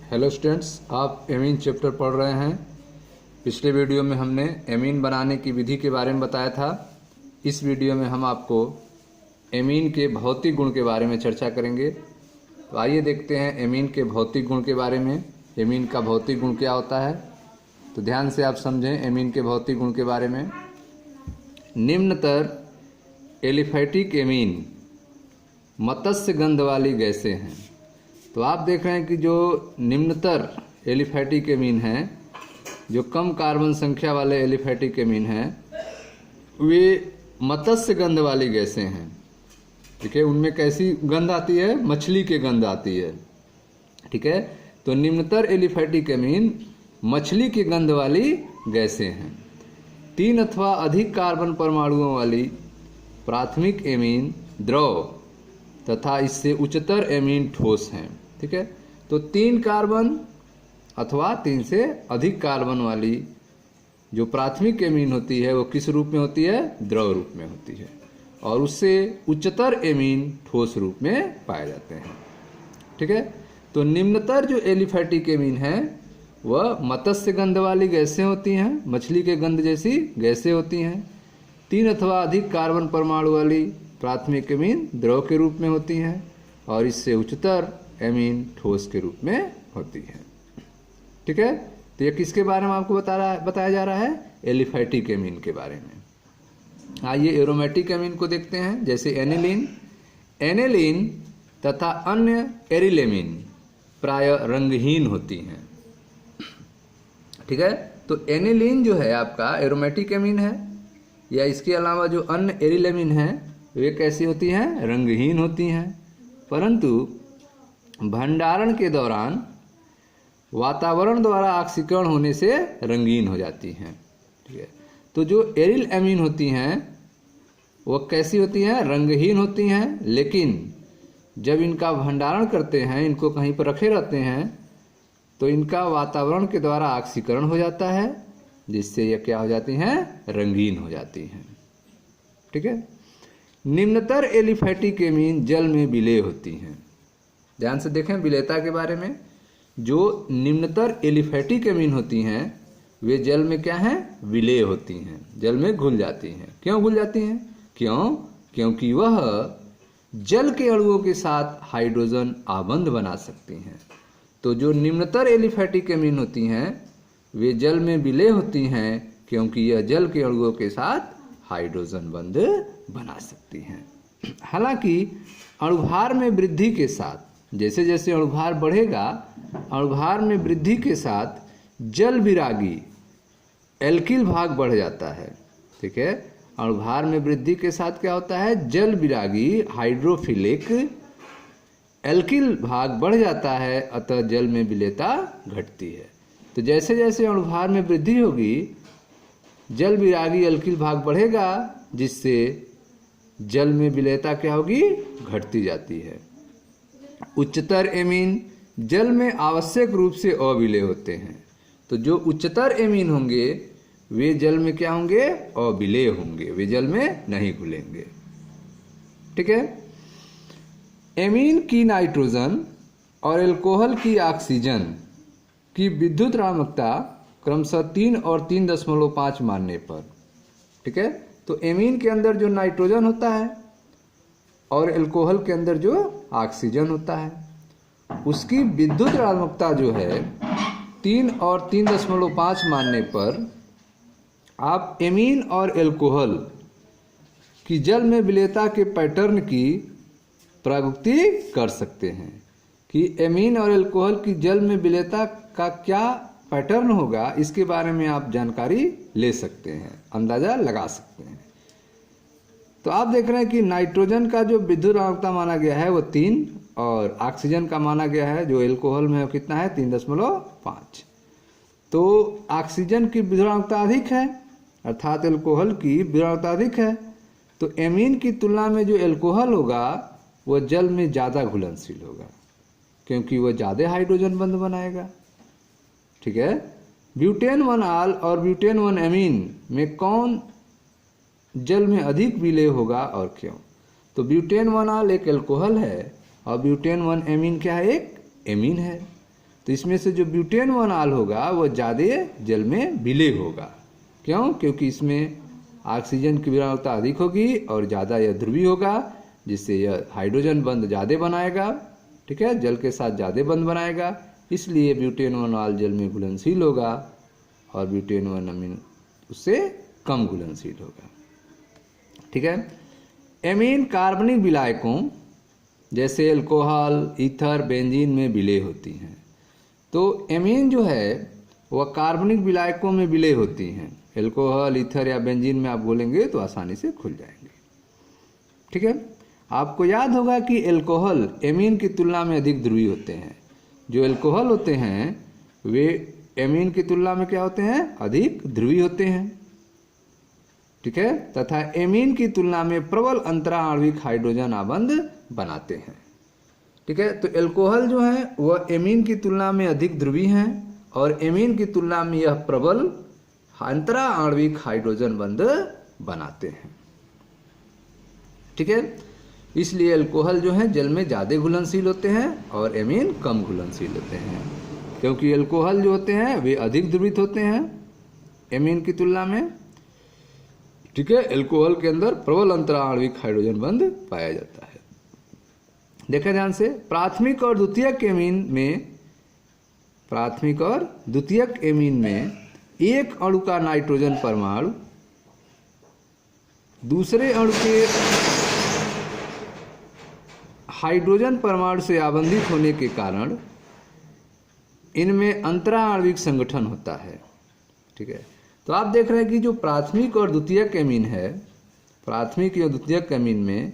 Hello students, आप amine chapter पढ़ रहे हैं। पिछले वीडियो में हमने एमीन बनाने की विधि के बारे में बताया था। इस वीडियो में हम आपको एमीन के भौतिक गुण के बारे में चर्चा करेंगे। तो आइए देखते हैं एमीन के भौतिक गुण के बारे में। एमीन का भौतिक गुण क्या होता है, तो ध्यान से आप समझें एमीन के भौतिक गुण के बारे में। निम्नतर एलिफैटिक एमीन मत्स्य गंध वाली गैसें हैं। तो आप देख रहे हैं कि जो निम्नतर एलिफैटिक एमीन हैं, जो कम कार्बन संख्या वाले एलिफैटिक एमीन हैं, वे मत्स्य गंध वाली गैसें हैं। ठीक है, उनमें कैसी गंध आती है? मछली की गंध आती है। ठीक है, तो निम्नतर एलिफैटिक एमीन मछली की गंध वाली गैसें हैं। 3 अथवा अधिक कार्बन परमाणुओं वाली प्राथमिक एमीन द्रव तथा इससे उच्चतर एमीन ठोस हैं। ठीक है, तो 3 कार्बन अथवा 3 से अधिक कार्बन वाली जो प्राथमिक एमीन होती है वो किस रूप में होती है? द्रव रूप में होती है, और उससे उच्चतर एमीन ठोस रूप में पाए जाते हैं। ठीक है, तो निम्नतर जो एलिफैटिक एमीन है वह मत्स्य गंध वाली गैसें होती हैं, मछली के गंध जैसी गैसें होती हैं। 3 अथवा अधिक कार्बन परमाणु वाली प्राथमिक एमीन द्रव के रूप में होती हैं, और इससे उच्चतर एमीन ठोस के रूप में होती है। ठीक है, तो ये किसके बारे में आपको बताया जा रहा है? एलिफैटिक एमीन के बारे में। आइए एरोमेटिक एमीन को देखते हैं, जैसे एनिलीन तथा अन्य एरिल एमीन प्राय रंगहीन होती हैं। ठीक है, तो एनिलीन जो है आपका एरोमेटिक एमीन है, या इसके अलावा जो अन्य एरिल एमीन है वे कैसी होती हैं? रंगहीन होती हैं, परंतु भंडारण के दौरान वातावरण द्वारा ऑक्सीकरण होने से रंगीन हो जाती हैं। ठीक है, तो जो एरिल एमीन होती हैं वह कैसी होती हैं? रंगहीन होती हैं, लेकिन जब इनका भंडारण करते हैं, इनको कहीं पर रखे रहते हैं, तो इनका वातावरण के द्वारा ऑक्सीकरण हो जाता है, जिससे यह क्या हो जाती हैं? रंगीन हो जाती हैं। ठीक है, निम्नतर एलिफैटिक एमीन जल में विलेय होती हैं। ध्यान से देखें विलेयता के बारे में। जो निम्नतर एलिफैटिक एमीन होती हैं वे जल में क्या हैं? विलेय होती हैं, जल में घुल जाती हैं। क्यों घुल जाती हैं? क्योंकि वह जल के अणुओं के साथ हाइड्रोजन आबंध बना सकती हैं। तो जो निम्नतर एलिफैटिक एमीन होती हैं वे जल में विलेय होती हैं, क्योंकि यह जल के अणुओं के साथ हाइड्रोजन बंध बना सकती हैं। हालांकि अणुभार में वृद्धि के साथ, जैसे जैसे अणुभार बढ़ेगा, अणुभार में वृद्धि के साथ जल विरागी एल्किल भाग बढ़ जाता है। ठीक है, अणुभार में वृद्धि के साथ क्या होता है? जल विरागी हाइड्रोफिलिक एल्किल भाग बढ़ जाता है, अतः जल में विलेयता घटती है। तो जैसे जैसे अणुभार में वृद्धि होगी, जल विरागी एल्किल भाग बढ़ेगा, जिससे जल में विलेयता क्या होगी? घटती जाती है। उच्चतर एमीन जल में आवश्यक रूप से अविलेय होते हैं। तो जो उच्चतर एमीन होंगे वे जल में क्या होंगे? अविलेय होंगे, वे जल में नहीं घुलेंगे। ठीक है, एमीन की नाइट्रोजन और एल्कोहल की ऑक्सीजन की विद्युत ऋणात्मकता क्रमशः 3 और 3.5 मानने पर। ठीक है, तो एमीन के अंदर जो नाइट्रोजन होता है और एल्कोहल के अंदर जो ऑक्सीजन होता है, उसकी विद्युत ऋणात्मकता जो है 3 और 3.5 मानने पर आप एमीन और एल्कोहल की जल में विलेयता के पैटर्न की प्रयुक्ति कर सकते हैं कि एमीन और एल्कोहल की जल में विलेयता का क्या पैटर्न होगा, इसके बारे में आप जानकारी ले सकते हैं, अंदाजा लगा सकते हैं। तो आप देख रहे हैं कि नाइट्रोजन का जो विद्युत ऋणात्मकता माना गया है वो 3, और ऑक्सीजन का माना गया है जो एल्कोहल में कितना है? 3.5। तो ऑक्सीजन की विद्युत ऋणात्मकता अधिक है, अर्थात एल्कोहल की विद्युत ऋणात्मकता अधिक है। तो एमीन की तुलना में जो एल्कोहल होगा वह जल में ज़्यादा घुलनशील होगा, क्योंकि वह ज़्यादा हाइड्रोजन बंध बनाएगा। ठीक है, ब्यूटेन 1 और ब्यूटेन 1 एमीन में कौन जल में अधिक विलेय होगा और क्यों? तो ब्यूटेन 1 एक एल्कोहल है और ब्यूटेन 1 एमीन क्या है? एक एमीन है। तो इसमें से जो ब्यूटेन वनॉल होगा वह ज़्यादा जल में विलय होगा। क्यों? क्योंकि इसमें ऑक्सीजन की विरलता अधिक होगी और ज़्यादा यह ध्रुवीय होगा, जिससे यह हाइड्रोजन बंध ज़्यादा बनाएगा। ठीक है, जल के साथ ज़्यादा बंध बनाएगा, इसलिए ब्यूटेन वनॉल जल में घुलनशील होगा और ब्यूटेन वन अमीन उससे कम घुलनशील होगा। ठीक है, एमीन कार्बनिक विलायकों जैसे अल्कोहल, ईथर, बेंजीन में विलय होती हैं। तो एमीन जो है वह कार्बनिक विलायकों में विलय होती हैं। अल्कोहल, ईथर या बेंजीन में आप बोलेंगे तो आसानी से खुल जाएंगे। ठीक है, आपको याद होगा कि अल्कोहल एमीन की तुलना में अधिक ध्रुवीय होते हैं। जो अल्कोहल होते हैं वे एमीन की तुलना में क्या होते हैं? अधिक ध्रुवीय होते हैं। ठीक है, तथा एमीन की तुलना में प्रबल अंतरा आणविक हाइड्रोजन आबंध बनाते हैं। ठीक है, तो अल्कोहल जो है वह एमीन की तुलना में अधिक ध्रुवीय हैं और एमीन की तुलना में यह प्रबल अंतरा आणविक हाइड्रोजन बंध बनाते हैं। ठीक है, इसलिए अल्कोहल जो है जल में ज़्यादा घुलनशील होते हैं और एमीन कम घुलनशील होते हैं, क्योंकि अल्कोहल जो होते हैं वे अधिक ध्रुवित होते हैं एमीन की तुलना में। ठीक है, अल्कोहल के अंदर प्रबल अंतरा आणविक हाइड्रोजन बंध पाया जाता है। देखा ध्यान से, प्राथमिक और द्वितीयक एमीन में एक अणु का नाइट्रोजन परमाणु दूसरे अणु के हाइड्रोजन परमाणु से आबंधित होने के कारण इनमें अंतरा आणविक संगठन होता है। ठीक है, तो आप देख रहे हैं कि जो प्राथमिक और द्वितीयक एमीन है, प्राथमिक और द्वितीयक एमीन में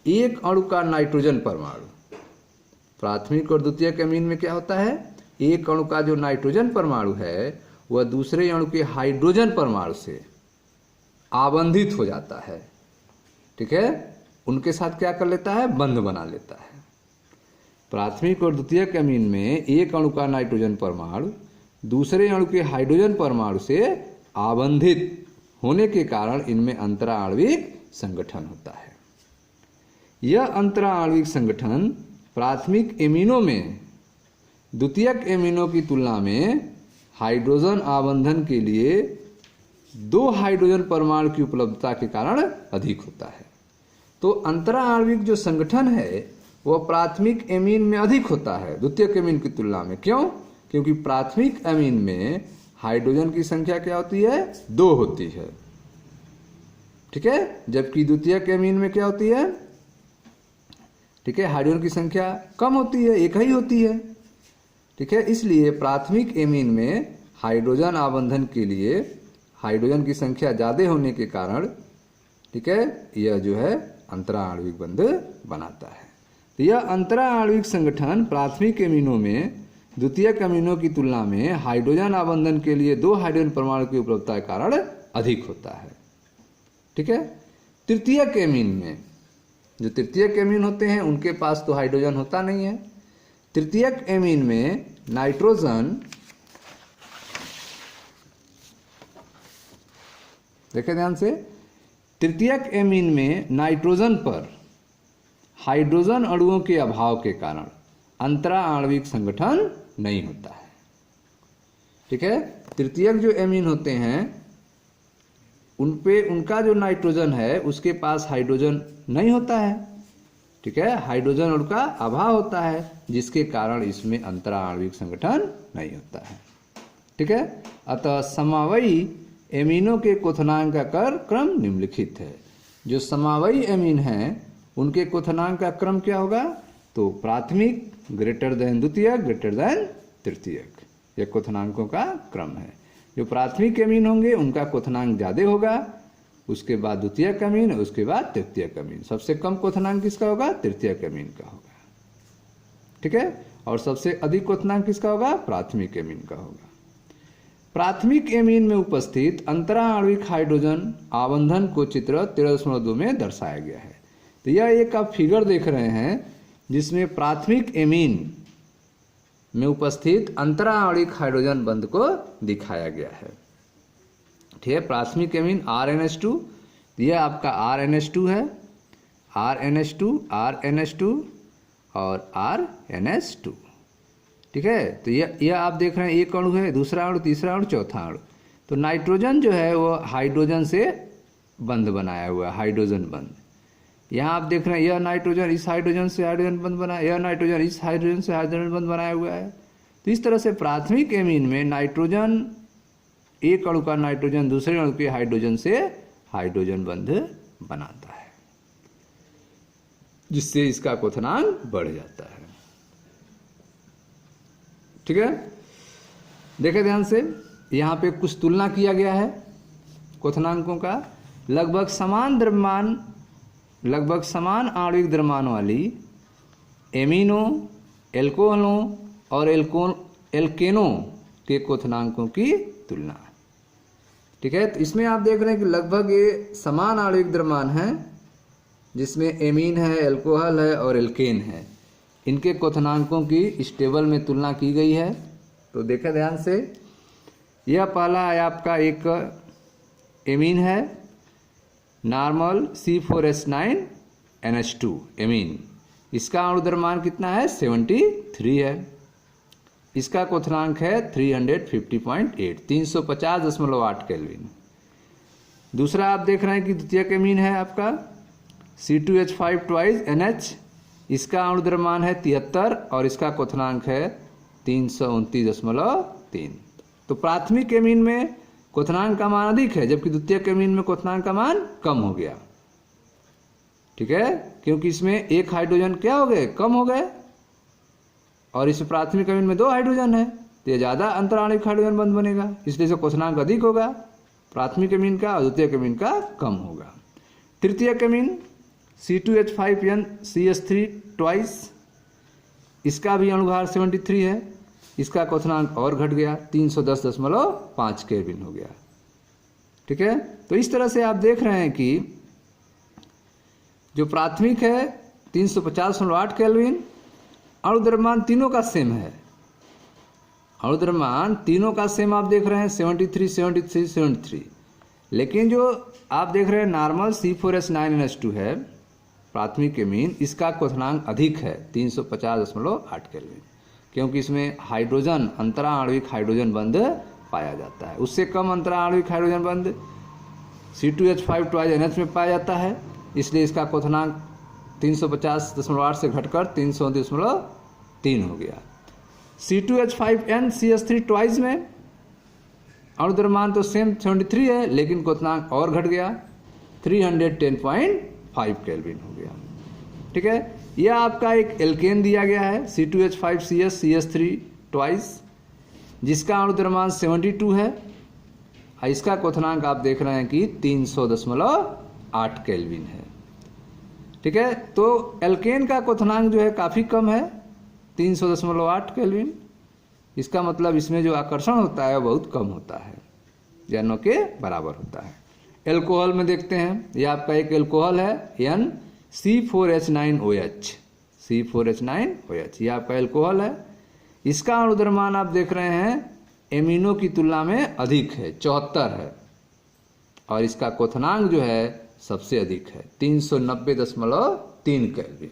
एक अणु का नाइट्रोजन परमाणु, प्राथमिक और द्वितीयक एमीन में क्या होता है? एक अणु का जो नाइट्रोजन परमाणु है वह दूसरे अणु के हाइड्रोजन परमाणु से आबंधित हो जाता है। ठीक है, उनके साथ क्या कर लेता है? बंध बना लेता है। प्राथमिक और द्वितीयक एमीन में एक अणु का नाइट्रोजन परमाणु दूसरे अणु के हाइड्रोजन परमाणु से आबंधित होने के कारण इनमें अंतरा आणविक संगठन होता है। यह अंतरा आणविक संगठन प्राथमिक एमीनों में द्वितीयक एमीनों की तुलना में हाइड्रोजन आबंधन के लिए 2 हाइड्रोजन परमाणु की उपलब्धता के कारण अधिक होता है। तो अंतरा आणविक जो संगठन है वह प्राथमिक एमीन में अधिक होता है द्वितीयक एमीन की तुलना में। क्यों? क्योंकि प्राथमिक एमीन में हाइड्रोजन की संख्या क्या होती है? 2 होती है। ठीक है, जबकि द्वितीयक एमीन में क्या होती है? ठीक है, हाइड्रोजन की संख्या कम होती है, 1 ही होती है। ठीक है, इसलिए प्राथमिक एमीन में हाइड्रोजन आबंधन के लिए हाइड्रोजन की संख्या ज़्यादा होने के कारण, ठीक है, यह जो है अंतरा आणविक बंध बनाता है। तो यह अंतरा आणविक संगठन प्राथमिक एमीनों में द्वितीयक एमीनों की तुलना में हाइड्रोजन आबंधन के लिए 2 हाइड्रोजन परमाणु की उपलब्धता के कारण अधिक होता है। ठीक है, तृतीयक एमीन में जो तृतीयक एमीन होते हैं उनके पास तो हाइड्रोजन होता नहीं है। तृतीयक एमीन में नाइट्रोजन, देखें ध्यान से, तृतीयक एमीन में नाइट्रोजन पर हाइड्रोजन अणुओं के अभाव के कारण अंतरा आणविक संगठन नहीं होता है। ठीक है, तृतीयक जो एमीन होते हैं उनका जो नाइट्रोजन है उसके पास हाइड्रोजन नहीं होता है। ठीक है, हाइड्रोजन अणु का अभाव होता है जिसके कारण इसमें अंतरा आणविक संगठन नहीं होता है। ठीक है, अतः समावयी एमीनों के क्वथनांक का क्रम निम्नलिखित है। जो समावयी एमीन हैं उनके क्वथनांक का क्रम क्या होगा? तो प्राथमिक ग्रेटर देन द्वितीयक ग्रेटर देन तृतीयक, यह क्वथनांकों का क्रम है। जो प्राथमिक एमीन होंगे उनका क्वथनांक ज़्यादा होगा, उसके बाद द्वितीयक एमीन, उसके बाद तृतीयक एमीन। सबसे कम क्वथनांक किसका होगा? तृतीयक एमीन का होगा। ठीक है, और सबसे अधिक क्वथनांक किसका होगा? प्राथमिक एमीन का होगा। प्राथमिक एमीन में उपस्थित अंतरा आणविक हाइड्रोजन आबंधन को चित्र 13.2 में दर्शाया गया है। तो यह एक आप फिगर देख रहे हैं जिसमें प्राथमिक एमीन में उपस्थित अंतरा आणविक हाइड्रोजन बंध को दिखाया गया है। ठीक है, प्राथमिक एमीन RNH2, यह आपका RNH2 है, RNH2 RNH2 और RNH2। ठीक है। तो यह आप देख रहे हैं एक अणु है, दूसरा अणु, तीसरा अणु, चौथा अणु। तो नाइट्रोजन जो है वो हाइड्रोजन से बंध बनाया हुआ है, हाइड्रोजन बंध। यहाँ आप देख रहे हैं यह नाइट्रोजन इस हाइड्रोजन से हाइड्रोजन बंध बना, यह नाइट्रोजन इस हाइड्रोजन से हाइड्रोजन बंध बनाया हुआ है। तो इस तरह से प्राथमिक एमीन में नाइट्रोजन, एक अणु का नाइट्रोजन दूसरे अणु के हाइड्रोजन से हाइड्रोजन बंध बनाता है, जिससे इसका क्वथनांक बढ़ जाता है। ठीक है, देखें ध्यान से, यहाँ पे कुछ तुलना किया गया है क्वथनांकों का। लगभग समान आणविक द्रव्यमान वाली एमीनो, एल्कोहलों और एल्केनों के क्वथनांकों की तुलना। ठीक है, तो इसमें आप देख रहे हैं कि लगभग ये समान आणविक द्रव्यमान है, जिसमें एमीन है, एल्कोहल है और एल्केन है। इनके क्वथनांकों की इस टेबल में तुलना की गई है। तो देखें ध्यान से, यह पहला है आपका एक एमीन है, नॉर्मल C4H9NH2 एमीन। इसका अणु द्रव्यमान कितना है? 73 है। इसका क्वथनांक है 350.8, 350.8 केल्विन। दूसरा आप देख रहे हैं कि द्वितीयक एमीन है आपका C2H5 इसका अणु द्रव्यमान है 73 और इसका क्वथनांक है 329.3। तो प्राथमिक एमीन में क्वथनांक का मान अधिक है, जबकि द्वितीयक एमीन में क्वथनांक का मान कम हो गया। ठीक है, क्योंकि इसमें एक हाइड्रोजन क्या हो गए? कम हो गए, और इस प्राथमिक एमीन में 2 हाइड्रोजन है, तो ये ज्यादा अंतराणिक हाइड्रोजन बंध बनेगा, इसलिए इसका क्वथनांक अधिक होगा प्राथमिक एमीन का, और द्वितीयक एमीन का कम होगा। तृतीयक एमीन C2H5NCH3 इसका भी अणुभार 73 है, इसका क्वथनांक और घट गया, 310.5 केल्विन हो गया। ठीक है, तो इस तरह से आप देख रहे हैं कि जो प्राथमिक है 350.8 केल्विन, अणु द्रव्यमान तीनों का सेम है, अणु द्रव्यमान तीनों का सेम आप देख रहे हैं 73, 73, 73। लेकिन जो आप देख रहे हैं नॉर्मल C4H9NH2 है प्राथमिक एमीन, इसका क्वथनांक अधिक है 350.8 केल्विन, क्योंकि इसमें हाइड्रोजन, अंतराणविक हाइड्रोजन बंध पाया जाता है। उससे कम अंतराणविक हाइड्रोजन बंध C2H5 में पाया जाता है, इसलिए इसका क्वथनांक 350.8 से घटकर 329.3 हो गया। C2H5NCH3 में अणु द्रव्यमान तो सेम 73 है, लेकिन क्वथनांक और घट गया, 310.5 केल्विन हो गया। ठीक है, यह आपका एक एल्केन दिया गया है C2H5CH3 जिसका अणु द्रव्यमान 72 है, इसका क्वथनांक आप देख रहे हैं कि 300.8 केल्विन है। ठीक है, तो एल्केन का क्वथनांक जो है काफ़ी कम है, 300.8 केल्विन। इसका मतलब इसमें जो आकर्षण होता है बहुत कम होता है, या के बराबर होता है। एल्कोहल में देखते हैं, यह आपका एक एल्कोहल है NC4H9OH, C4H9OH, यह आपका एल्कोहल है। इसका अणु द्रव्यमान आप देख रहे हैं एमीनो की तुलना में अधिक है, 74 है, और इसका क्वथनांक जो है सबसे अधिक है, 390.3 केल्विन।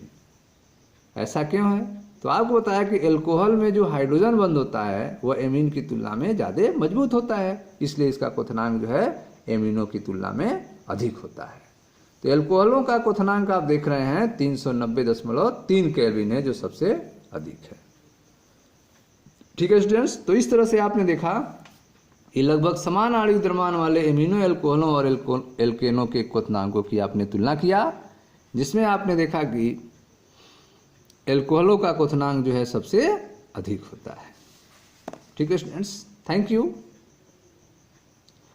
ऐसा क्यों है? तो आपको बताया कि एल्कोहल में जो हाइड्रोजन बंध होता है वह एमीन की तुलना में ज़्यादा मजबूत होता है, इसलिए इसका क्वथनांक जो है एमीनो की तुलना में अधिक होता है। तो एल्कोहलों का क्वथनांक आप देख रहे हैं 390.3 केल्विन है, जो सबसे अधिक है। ठीक है स्टूडेंट्स, तो इस तरह से आपने देखा ये लगभग समान आणविक द्रव्यमान वाले एमिनो एल्कोहलों और एल्केनों के क्वथनांकों की आपने तुलना किया, जिसमें आपने देखा कि एल्कोहलों का क्वथनांक जो है सबसे अधिक होता है। ठीक है स्टूडेंट्स, थैंक यू।